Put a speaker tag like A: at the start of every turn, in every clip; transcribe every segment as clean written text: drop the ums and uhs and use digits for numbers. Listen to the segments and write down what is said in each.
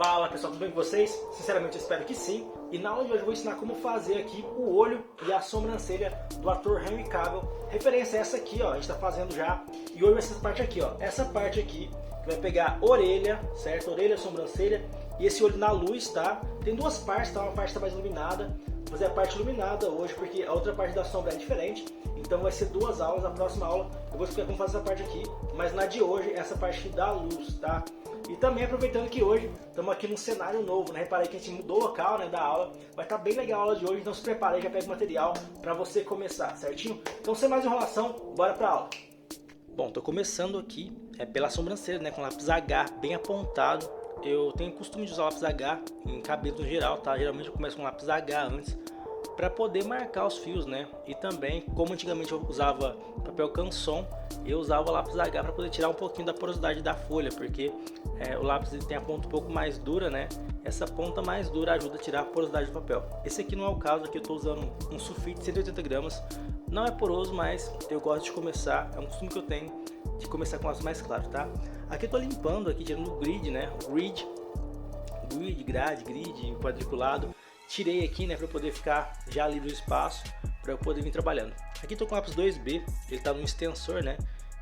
A: Fala pessoal, tudo bem com vocês? Sinceramente eu espero que sim. E na aula de hoje eu vou ensinar como fazer aqui o olho e a sobrancelha do ator Henry Cavill. Referência é essa aqui, ó, a gente tá fazendo já. E hoje vai ser essa parte aqui, ó. Essa parte aqui que vai pegar orelha, certo? Orelha, sobrancelha e esse olho na luz, tá? Tem duas partes, tá? Uma parte tá mais iluminada. Vou fazer a parte iluminada hoje porque a outra parte da sombra é diferente. Então vai ser duas aulas. Na próxima aula eu vou explicar como fazer essa parte aqui. Mas na de hoje, essa parte aqui da luz, tá? E também aproveitando que hoje estamos aqui num cenário novo, né? Reparei que a gente mudou o local, né, da aula. Vai estar bem legal a aula de hoje, então se prepare e já pega o material para você começar, certinho? Então sem mais enrolação, bora para a aula. Bom, tô começando aqui pela sobrancelha, né, com lápis H bem apontado. Eu tenho costume de usar lápis H em cabelo no geral, tá? Geralmente eu começo com lápis H antes, para poder marcar os fios, né? E também, como antigamente eu usava papel canson, eu usava lápis H para poder tirar um pouquinho da porosidade da folha, porque o lápis ele tem a ponta um pouco mais dura, né? Essa ponta mais dura ajuda a tirar a porosidade do papel. Esse aqui não é o caso, aqui eu estou usando um sulfite 180 gramas, não é poroso, mas eu gosto de começar, é um costume que eu tenho de começar com lápis mais claro, tá? Aqui eu estou limpando, aqui tirando o grid, né? O grid, quadriculado. Tirei aqui, né, para poder ficar já livre o espaço para eu poder vir trabalhando. Aqui estou com o lápis 2B, ele está no extensor, né?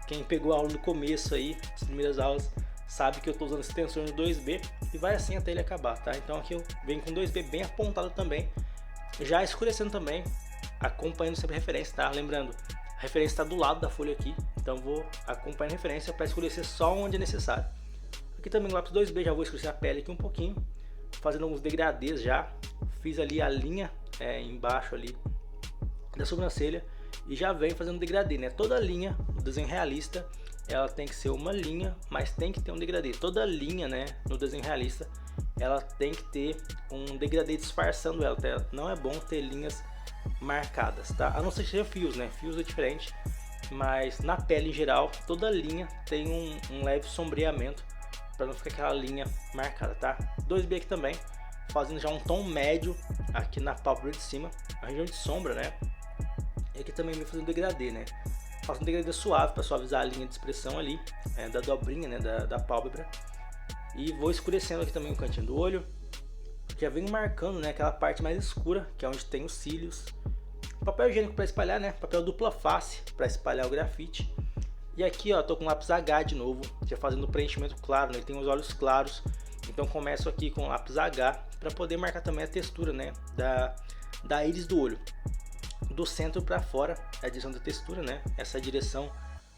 A: Quem pegou a aula no começo aí, as primeiras aulas, sabe que eu estou usando extensor no 2B e vai assim até ele acabar, tá? Então aqui eu venho com 2B bem apontado também, já escurecendo também, acompanhando sempre a referência, tá? Lembrando, a referência está do lado da folha aqui, então vou acompanhar a referência para escurecer só onde é necessário. Aqui também no lápis 2B já vou escurecer a pele aqui um pouquinho, fazendo alguns degradês já. Fiz ali a linha embaixo ali da sobrancelha e já venho fazendo degradê, né? Toda linha no desenho realista ela tem que ser uma linha, mas tem que ter um degradê. Toda linha, né, no desenho realista ela tem que ter um degradê disfarçando ela, tá? Não é bom ter linhas marcadas, tá? A não ser que seja fios, né? Fios é diferente, mas na pele em geral toda linha tem um leve sombreamento para não ficar aquela linha marcada, tá? 2B aqui também, fazendo já um tom médio aqui na pálpebra de cima, a região de sombra, né? E aqui também vem fazendo degradê, né? Faço um degradê suave para suavizar a linha de expressão ali, da dobrinha, né, da pálpebra. E vou escurecendo aqui também o cantinho do olho. Já venho marcando, né, aquela parte mais escura, que é onde tem os cílios. Papel higiênico para espalhar, né? Papel dupla face para espalhar o grafite. E aqui, ó, tô com lápis H de novo, já fazendo o preenchimento claro, né? Tem os olhos claros. Então começo aqui com lápis H para poder marcar também a textura, né, da íris do olho. Do centro para fora, a direção da textura, né, essa é a direção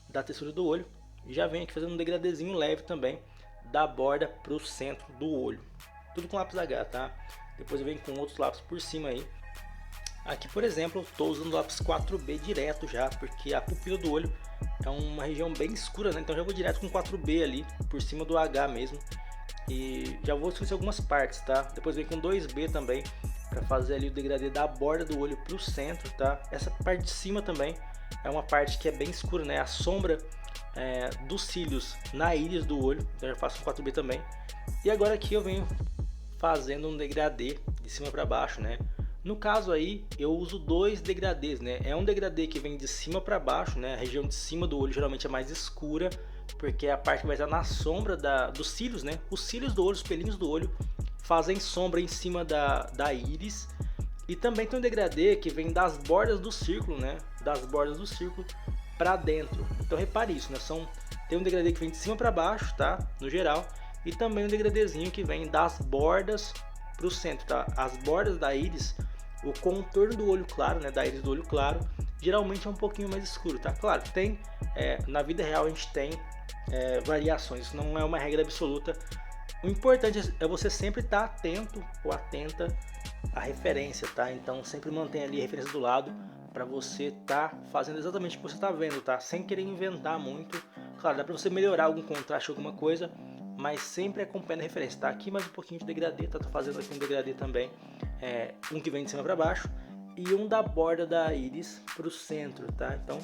A: da textura do olho. E já venho aqui fazendo um degradezinho leve também da borda para o centro do olho. Tudo com lápis H, tá? Depois eu venho com outros lápis por cima aí. Aqui, por exemplo, estou usando o lápis 4B direto já, porque a pupila do olho é uma região bem escura, né? Então já vou direto com 4B ali, por cima do H mesmo. E já vou escurecer algumas partes, tá? Depois vem com 2B também, para fazer ali o degradê da borda do olho para o centro, tá? Essa parte de cima também é uma parte que é bem escura, né? A sombra dos cílios na íris do olho, então eu já faço com 4B também. E agora aqui eu venho fazendo um degradê de cima para baixo, né? No caso aí eu uso dois degradês, né? É um degradê que vem de cima para baixo, né? A região de cima do olho geralmente é mais escura, porque é a parte que vai estar na sombra dos cílios, né? Os cílios do olho, os pelinhos do olho fazem sombra em cima da íris. E também tem um degradê que vem das bordas do círculo, né? Das bordas do círculo para dentro. Então repare isso, né? Tem um degradê que vem de cima para baixo, tá? No geral. E também um degradêzinho que vem das bordas para o centro, tá? As bordas da íris, o contorno do olho claro, né? Da íris do olho claro, geralmente é um pouquinho mais escuro, tá? Claro que tem, na vida real a gente tem variações, isso não é uma regra absoluta. O importante é você sempre estar atento ou atenta à referência, tá? Então sempre mantenha ali a referência do lado para você estar fazendo exatamente o que você está vendo, tá? Sem querer inventar muito. Claro, dá para você melhorar algum contraste, alguma coisa, mas sempre acompanhando a referência, tá? Aqui mais um pouquinho de degradê, tá? Tô fazendo aqui um degradê também, um que vem de cima para baixo e um da borda da íris para o centro, tá? Então,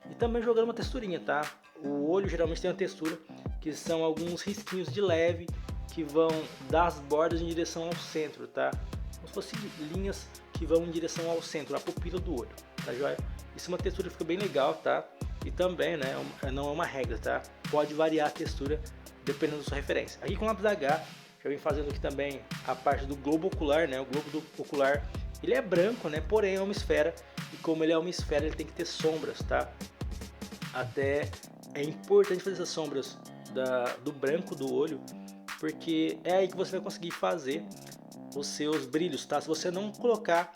A: e também jogando uma texturinha, tá? O olho geralmente tem uma textura que são alguns risquinhos de leve que vão das bordas em direção ao centro, tá? Como se fossem linhas que vão em direção ao centro, a pupila do olho, tá joia? Isso é uma textura que fica bem legal, tá? E também, né, não é uma regra, tá? Pode variar a textura dependendo da sua referência. Aqui com o lápis H Já vem fazendo aqui também a parte do globo ocular, né? O globo do ocular, ele é branco, né? Porém é uma esfera, e como ele é uma esfera, ele tem que ter sombras, tá? Até é importante fazer essas sombras do branco do olho, porque é aí que você vai conseguir fazer os seus brilhos, tá? Se você não colocar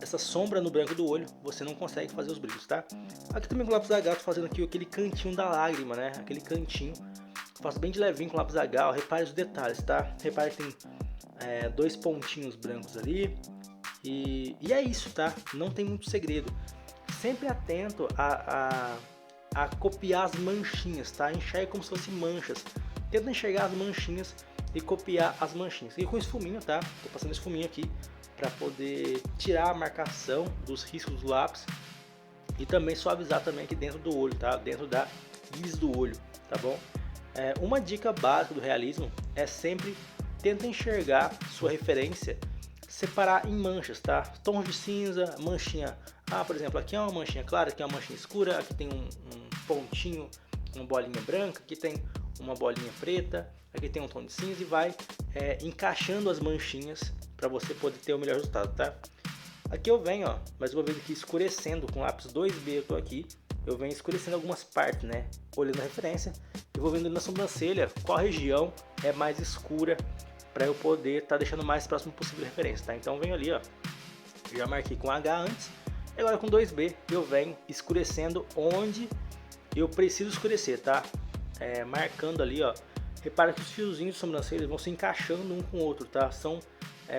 A: essa sombra no branco do olho, você não consegue fazer os brilhos, tá? Aqui também com o lápis H, tô fazendo aqui aquele cantinho da lágrima, né? Aquele cantinho, faço bem de levinho com o lápis H, repare os detalhes, tá? Repare que tem dois pontinhos brancos ali, e é isso, tá? Não tem muito segredo. Sempre atento a copiar as manchinhas, tá? Enxerga como se fossem manchas. Tenta enxergar as manchinhas e copiar as manchinhas. E com esfuminho, tá? Tô passando esfuminho aqui para poder tirar a marcação dos riscos do lápis e também suavizar também aqui dentro do olho, tá? Dentro da íris do olho, tá bom? Uma dica básica do realismo é sempre tenta enxergar sua referência, separar em manchas, tá? Tons de cinza, manchinha. Por exemplo, aqui é uma manchinha clara, aqui é uma manchinha escura, aqui tem um pontinho, uma bolinha branca, aqui tem uma bolinha preta, aqui tem um tom de cinza, e vai encaixando as manchinhas para você poder ter o melhor resultado, tá? Aqui eu venho, ó, mais uma vez aqui escurecendo com lápis 2B, eu tô aqui, eu venho escurecendo algumas partes, né? Olhando a referência, e vou vendo na sobrancelha qual região é mais escura para eu poder estar deixando o mais próximo possível da referência, tá? Então eu venho ali, ó, já marquei com H antes, e agora com 2B eu venho escurecendo onde eu preciso escurecer, tá? Marcando ali, ó. Repara que os fiozinhos de sobrancelha vão se encaixando um com o outro, tá? São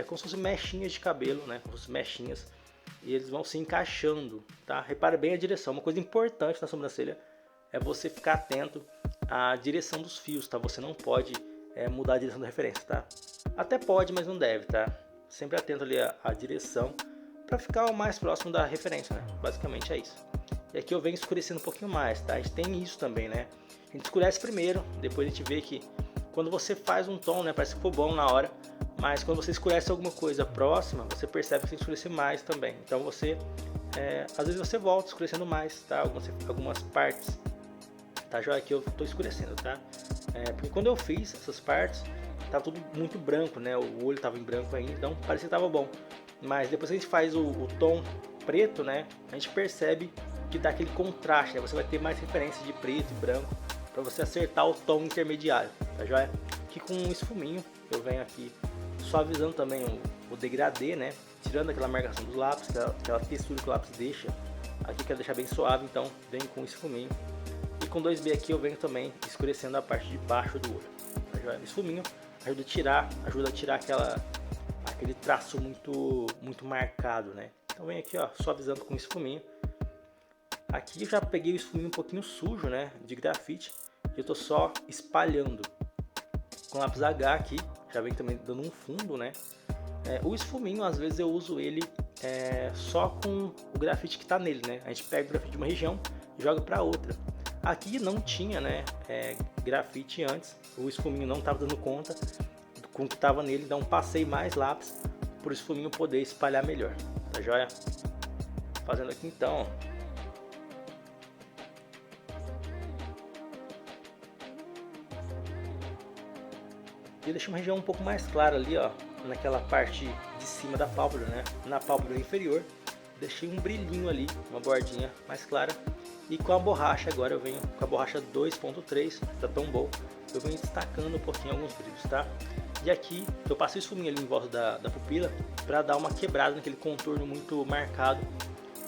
A: como se fossem mechinhas de cabelo, né? Como se fossem mechinhas. E eles vão se encaixando, tá? Repara bem a direção. Uma coisa importante na sobrancelha é você ficar atento à direção dos fios, tá? Você não pode mudar a direção da referência, tá? Até pode, mas não deve, tá? Sempre atento ali à direção para ficar o mais próximo da referência, né? Basicamente é isso. E aqui eu venho escurecendo um pouquinho mais, tá? A gente tem isso também, né? A gente escurece primeiro, depois a gente vê que quando você faz um tom, né, parece que ficou bom na hora, mas quando você escurece alguma coisa próxima, você percebe que você escurece mais também. Então você, às vezes você volta escurecendo mais, tá? Algumas partes, tá? Já aqui eu tô escurecendo, tá? Porque quando eu fiz essas partes, tava tudo muito branco, né? O olho tava em branco ainda, então parecia que tava bom. Mas depois que a gente faz o tom preto, né, a gente percebe que dá aquele contraste, né? Você vai ter mais referência de preto e branco para você acertar o tom intermediário, tá joia? Aqui com um esfuminho eu venho aqui suavizando também o degradê, né? Tirando aquela marcação dos lápis, aquela textura que o lápis deixa. Aqui quero deixar bem suave, então venho com um esfuminho. E com 2B aqui eu venho também escurecendo a parte de baixo do olho, tá joia? O esfuminho ajuda a tirar aquele traço muito marcado, né? Então venho aqui, ó, suavizando com esfuminho. Aqui eu já peguei o esfuminho um pouquinho sujo, né, de grafite, e eu tô só espalhando com lápis H aqui, já vem também dando um fundo, né. O esfuminho, às vezes eu uso ele só com o grafite que tá nele, né. A gente pega o grafite de uma região e joga para outra. Aqui não tinha, né, grafite antes, o esfuminho não tava dando conta com o que tava nele, então passei mais lápis para o esfuminho poder espalhar melhor, tá joia? Fazendo aqui então, ó. E eu deixei uma região um pouco mais clara ali, ó, naquela parte de cima da pálpebra, né? Na pálpebra inferior, deixei um brilhinho ali, uma bordinha mais clara. E com a borracha agora eu venho com a borracha 2.3 da Tombow, eu venho destacando um pouquinho alguns brilhos, tá? E aqui eu passei o esfuminho ali em volta da pupila para dar uma quebrada naquele contorno muito marcado.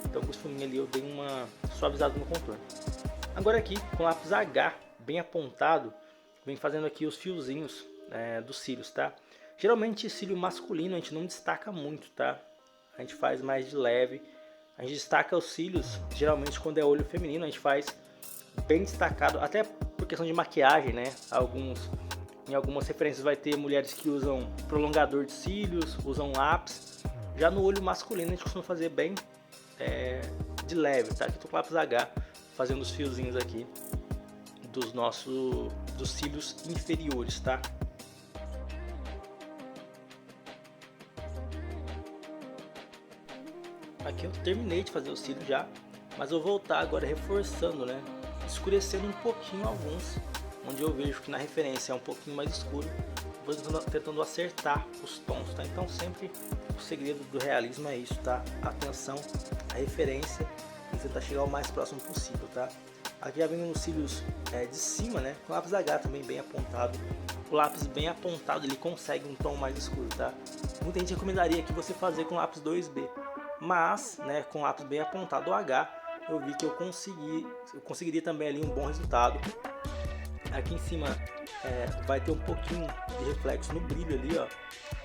A: Então com o esfuminho ali eu dei uma suavizada no contorno. Agora aqui com o lápis H bem apontado, venho fazendo aqui os fiozinhos dos cílios, tá? Geralmente cílio masculino a gente não destaca muito, tá? A gente faz mais de leve. A gente destaca os cílios, geralmente quando é olho feminino a gente faz bem destacado, até por questão de maquiagem, né? Em algumas referências vai ter mulheres que usam prolongador de cílios, usam lápis. Já no olho masculino a gente costuma fazer bem de leve, tá? Aqui tô com lápis H fazendo os fiozinhos aqui dos cílios inferiores, tá? Aqui eu terminei de fazer o cílio já, mas eu vou voltar agora reforçando, né? Escurecendo um pouquinho alguns, onde eu vejo que na referência é um pouquinho mais escuro. vou tentando acertar os tons, tá? Então sempre o segredo do realismo é isso, tá? Atenção, a referência e tentar chegar o mais próximo possível, tá? Aqui já vem nos cílios de cima, né? Com o lápis H também bem apontado. O lápis bem apontado ele consegue um tom mais escuro, tá? Muita gente recomendaria que você fazer com lápis 2B, mas, né, com lápis bem apontado o H, eu vi que eu conseguiria também ali um bom resultado. Aqui em cima vai ter um pouquinho de reflexo no brilho ali, ó,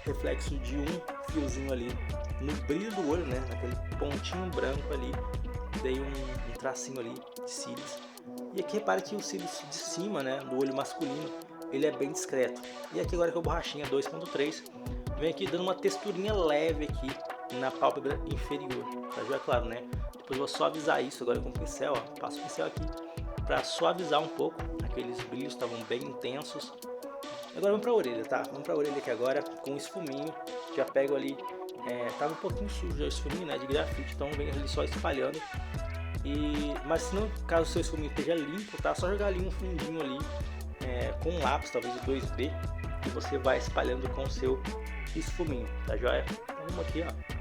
A: reflexo de um fiozinho ali no brilho do olho, né, naquele pontinho branco ali, dei um tracinho ali de cílios. E aqui repare que os cílios de cima, né, do olho masculino, ele é bem discreto. E aqui agora com a borrachinha 2.3, vem aqui dando uma texturinha leve aqui na pálpebra inferior, tá? Já é claro, né? Depois eu vou suavizar isso agora com o pincel, ó. Passo o pincel aqui para suavizar um pouco, aqueles brilhos estavam bem intensos. Agora vamos para a orelha, tá? Vamos para a orelha aqui agora com esfuminho, já pego ali, tava um pouquinho sujo o esfuminho, né, de grafite, então vem ali só espalhando. Mas se não, caso o seu esfuminho esteja limpo, tá? Só jogar ali um fundinho ali com um lápis, talvez o 2B, e você vai espalhando com o seu esfuminho, tá joia? Então vamos aqui, ó.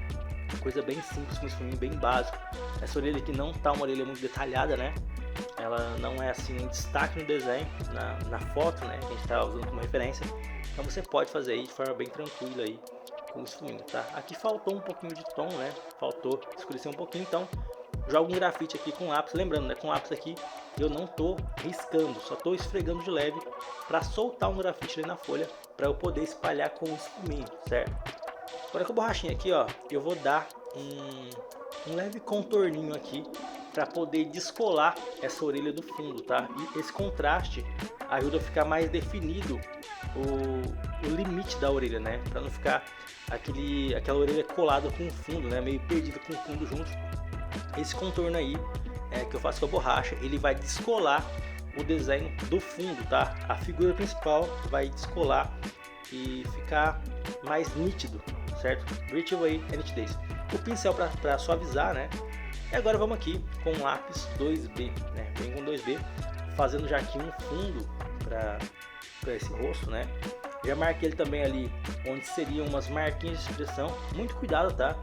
A: Coisa bem simples, com esfuminho bem básico. Essa orelha aqui não tá uma orelha muito detalhada, né? Ela não é assim em destaque no desenho, na foto, né? Que a gente tá usando como referência. Então você pode fazer aí de forma bem tranquila aí com o esfuminho, tá? Aqui faltou um pouquinho de tom, né? Faltou escurecer um pouquinho, então jogo um grafite aqui com lápis. Lembrando, né? Com lápis aqui eu não tô riscando, só tô esfregando de leve para soltar um grafite ali na folha, para eu poder espalhar com o esfuminho, certo? Agora com a borrachinha aqui, ó, eu vou dar um leve contorninho aqui para poder descolar essa orelha do fundo, tá? E esse contraste ajuda a ficar mais definido o limite da orelha, né? Para não ficar aquela orelha colada com o fundo, né? Meio perdida com o fundo junto. Esse contorno aí que eu faço com a borracha, ele vai descolar o desenho do fundo, tá? A figura principal vai descolar e ficar mais nítido, certo? Virtual aí é nitidez. O pincel para suavizar, né? E agora vamos aqui com o lápis 2B, né? Vem com 2B, fazendo já aqui um fundo para esse rosto, né? Já marquei ele também ali onde seriam umas marquinhas de expressão. Muito cuidado, tá?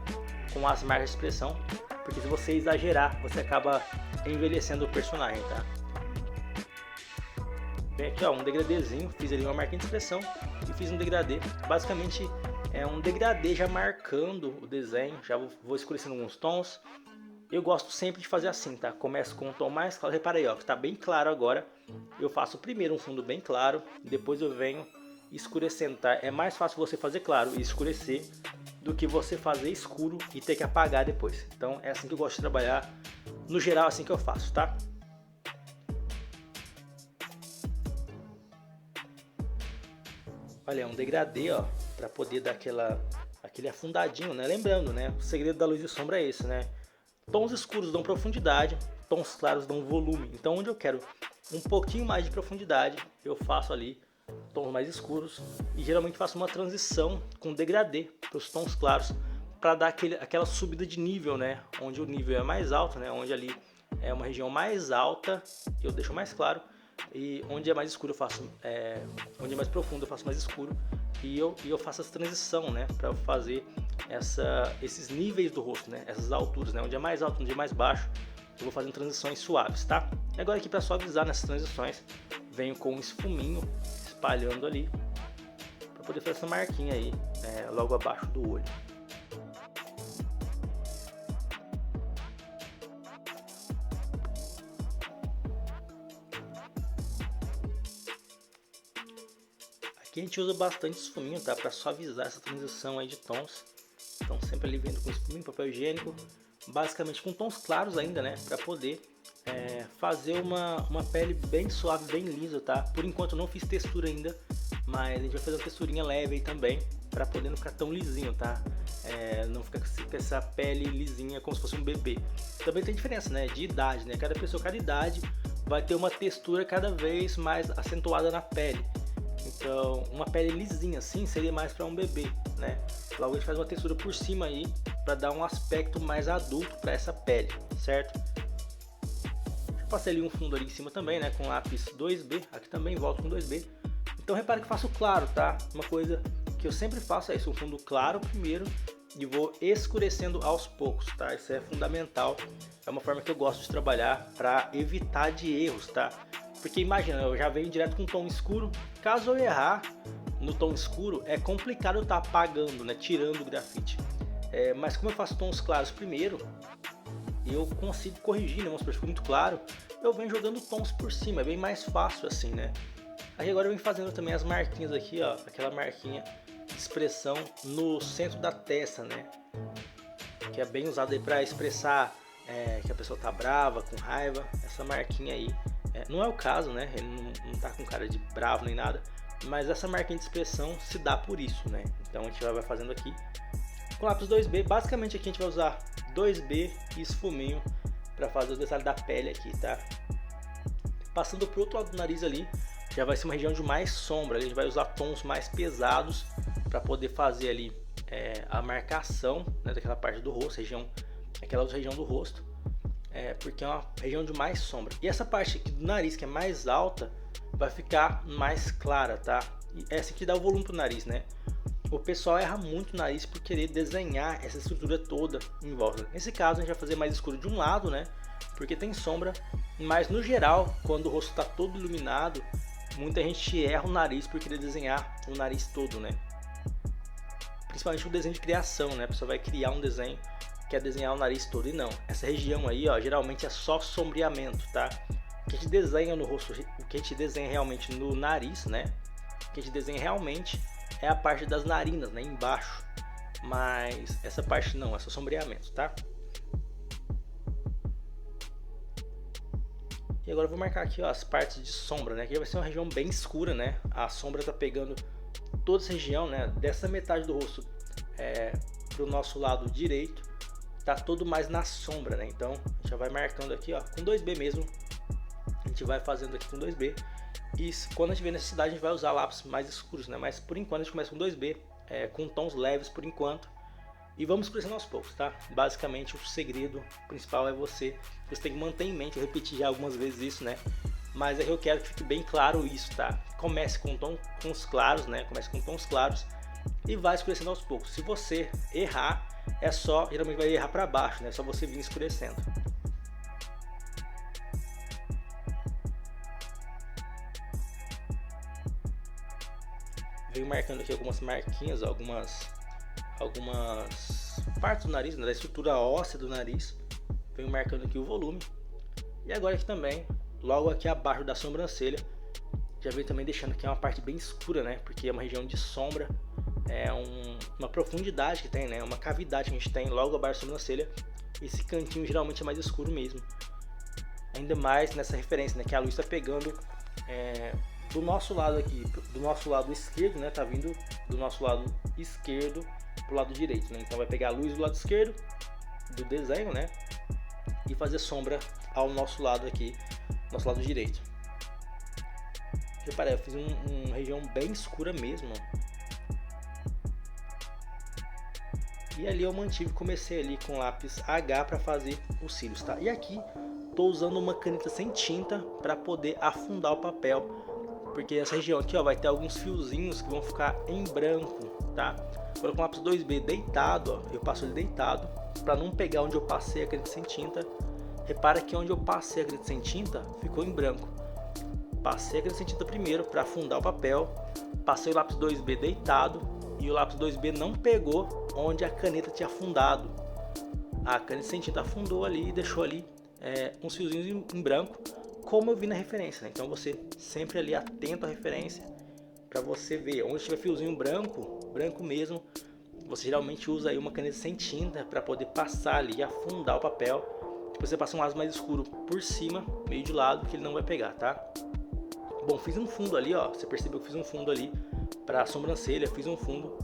A: Com as marcas de expressão, porque se você exagerar, você acaba envelhecendo o personagem, tá? Vem aqui, ó, um degradêzinho, fiz ali uma marquinha de expressão e fiz um degradê. Basicamente é um degradê já marcando o desenho, já vou escurecendo alguns tons. Eu gosto sempre de fazer assim, tá? Começo com um tom mais claro, repara aí, ó, que tá bem claro agora. Eu faço primeiro um fundo bem claro, depois eu venho escurecendo, tá? É mais fácil você fazer claro e escurecer do que você fazer escuro e ter que apagar depois. Então é assim que eu gosto de trabalhar, no geral é assim que eu faço, tá? Olha, é um degradê, ó, para poder dar aquele afundadinho, né? Lembrando, né? O segredo da luz e sombra é esse, né? Tons escuros dão profundidade, tons claros dão volume. Então, onde eu quero um pouquinho mais de profundidade, eu faço ali tons mais escuros e geralmente faço uma transição com degradê para os tons claros, para dar aquela subida de nível, né? Onde o nível é mais alto, né? Onde ali é uma região mais alta, eu deixo mais claro. E onde é mais escuro eu faço, onde é mais profundo eu faço mais escuro, e eu faço essa transição, né, para fazer esses níveis do rosto, né, essas alturas, né, onde é mais alto, onde é mais baixo, eu vou fazendo transições suaves, tá? E agora aqui para suavizar nessas transições, venho com um esfuminho espalhando ali, para poder fazer essa marquinha aí, logo abaixo do olho. Aqui a gente usa bastante esfuminho, tá? Para suavizar essa transição aí de tons. Então sempre ali vendo com esfuminho, papel higiênico, basicamente com tons claros ainda, né? Para poder fazer uma pele bem suave, bem lisa, tá? Por enquanto eu não fiz textura ainda, mas a gente vai fazer uma texturinha leve aí também, para poder não ficar tão lisinho, tá? Não ficar com essa pele lisinha como se fosse um bebê. Também tem diferença, né? De idade, né? Cada pessoa, cada idade vai ter uma textura cada vez mais acentuada na pele. Então, uma pele lisinha assim seria mais para um bebê, né? Logo a gente faz uma textura por cima aí para dar um aspecto mais adulto para essa pele, certo? Eu passei ali um fundo ali em cima também, né? Com lápis 2B, aqui também volto com 2B. Então repare que eu faço claro, tá? Uma coisa que eu sempre faço é isso, um fundo claro primeiro e vou escurecendo aos poucos, tá? Isso é fundamental, é uma forma que eu gosto de trabalhar para evitar de erros, tá? Porque imagina, eu já venho direto com tom escuro, caso eu errar no tom escuro, é complicado eu estar apagando, né? Tirando o grafite. Mas como eu faço tons claros primeiro, eu consigo corrigir, né? Vamos supor, ficou muito claro, eu venho jogando tons por cima, é bem mais fácil assim, né? Aí agora eu venho fazendo também as marquinhas aqui, ó, aquela marquinha de expressão no centro da testa, né? Que é bem usada aí para expressar que a pessoa tá brava, com raiva, essa marquinha aí. Não é o caso, né? Ele não tá com cara de bravo nem nada, mas essa marquinha de expressão se dá por isso, né? Então a gente vai fazendo aqui com lápis 2B. Basicamente aqui a gente vai usar 2B e esfuminho para fazer o detalhe da pele aqui, tá? Passando pro outro lado do nariz ali, já vai ser uma região de mais sombra. A gente vai usar tons mais pesados para poder fazer ali a marcação, né, daquela parte do rosto, aquela outra região do rosto, porque é uma região de mais sombra. E essa parte aqui do nariz, que é mais alta, vai ficar mais clara, tá? E essa aqui dá o volume pro nariz, né? O pessoal erra muito o nariz por querer desenhar essa estrutura toda em volta. Nesse caso a gente vai fazer mais escuro de um lado, né? Porque tem sombra, mas no geral, quando o rosto está todo iluminado, muita gente erra o nariz por querer desenhar o nariz todo, né? Principalmente o desenho de criação, né? A pessoa vai criar um desenho, quer desenhar o nariz todo, e não. Essa região aí, ó, geralmente é só sombreamento, tá? O que a gente desenha no rosto, o que a gente desenha realmente no nariz, né? O que a gente desenha realmente é a parte das narinas, né? Embaixo. Mas essa parte não, é só sombreamento, tá? E agora eu vou marcar aqui, ó, as partes de sombra, né? Que vai ser uma região bem escura, né? A sombra tá pegando toda essa região, né? Dessa metade do rosto pro nosso lado direito, tá todo mais na sombra, né? Então a gente já vai marcando aqui, ó, com 2B mesmo. A gente vai fazendo aqui com 2B. E quando a gente vê necessidade, a gente vai usar lápis mais escuros, né? Mas por enquanto a gente começa com 2B, com tons leves por enquanto. E vamos escurecendo aos poucos, tá? Basicamente o segredo principal é você tem que manter em mente, eu repeti já algumas vezes isso, né? Mas eu quero que fique bem claro isso, tá? Comece com tons claros, né? Comece com tons claros e vai escurecendo aos poucos. Se você errar, geralmente vai errar para baixo, né? É só você vir escurecendo. Venho marcando aqui algumas marquinhas, algumas partes do nariz, né, da estrutura óssea do nariz. Venho marcando aqui o volume. E agora aqui também, logo aqui abaixo da sobrancelha, já venho também deixando aqui uma parte bem escura, né? Porque é uma região de sombra, uma profundidade que tem, né? Uma cavidade que a gente tem logo abaixo da sobrancelha. Esse cantinho geralmente é mais escuro mesmo. Ainda mais nessa referência, né? Que a luz está pegando do nosso lado aqui, do nosso lado esquerdo, né? Tá vindo do nosso lado esquerdo pro lado direito, né? Então vai pegar a luz do lado esquerdo do desenho, né? E fazer sombra ao nosso lado aqui, nosso lado direito. Reparei, eu fiz uma região bem escura mesmo. E ali eu comecei ali com lápis H para fazer os cílios, tá? E aqui tô usando uma caneta sem tinta para poder afundar o papel, porque essa região aqui, ó, vai ter alguns fiozinhos que vão ficar em branco, tá? Agora com o lápis 2B deitado, ó, eu passo ele deitado para não pegar onde eu passei a caneta sem tinta. Repara que onde eu passei a caneta sem tinta ficou em branco. Passei a caneta sem tinta primeiro para afundar o papel, passei o lápis 2B deitado e o lápis 2B não pegou onde a caneta tinha afundado. A caneta sem tinta afundou ali e deixou ali uns fiozinhos em branco, como eu vi na referência, né? Então você sempre ali atento à referência para você ver onde tiver fiozinho branco mesmo. Você geralmente usa aí uma caneta sem tinta para poder passar ali e afundar o papel. Depois você passa um lado mais escuro por cima, meio de lado, que ele não vai pegar, tá? Bom, fiz um fundo ali, ó. Você percebeu que fiz um fundo ali para a sobrancelha, fiz um fundo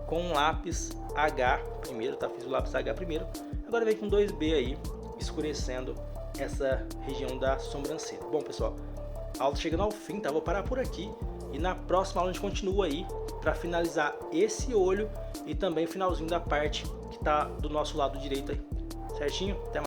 A: com um lápis H primeiro, tá? Fiz o lápis H primeiro. Agora vem com 2B aí, escurecendo essa região da sobrancelha. Bom, pessoal, a aula chegando ao fim, tá? Vou parar por aqui e na próxima aula a gente continua aí para finalizar esse olho e também o finalzinho da parte que tá do nosso lado direito aí. Certinho? Até mais.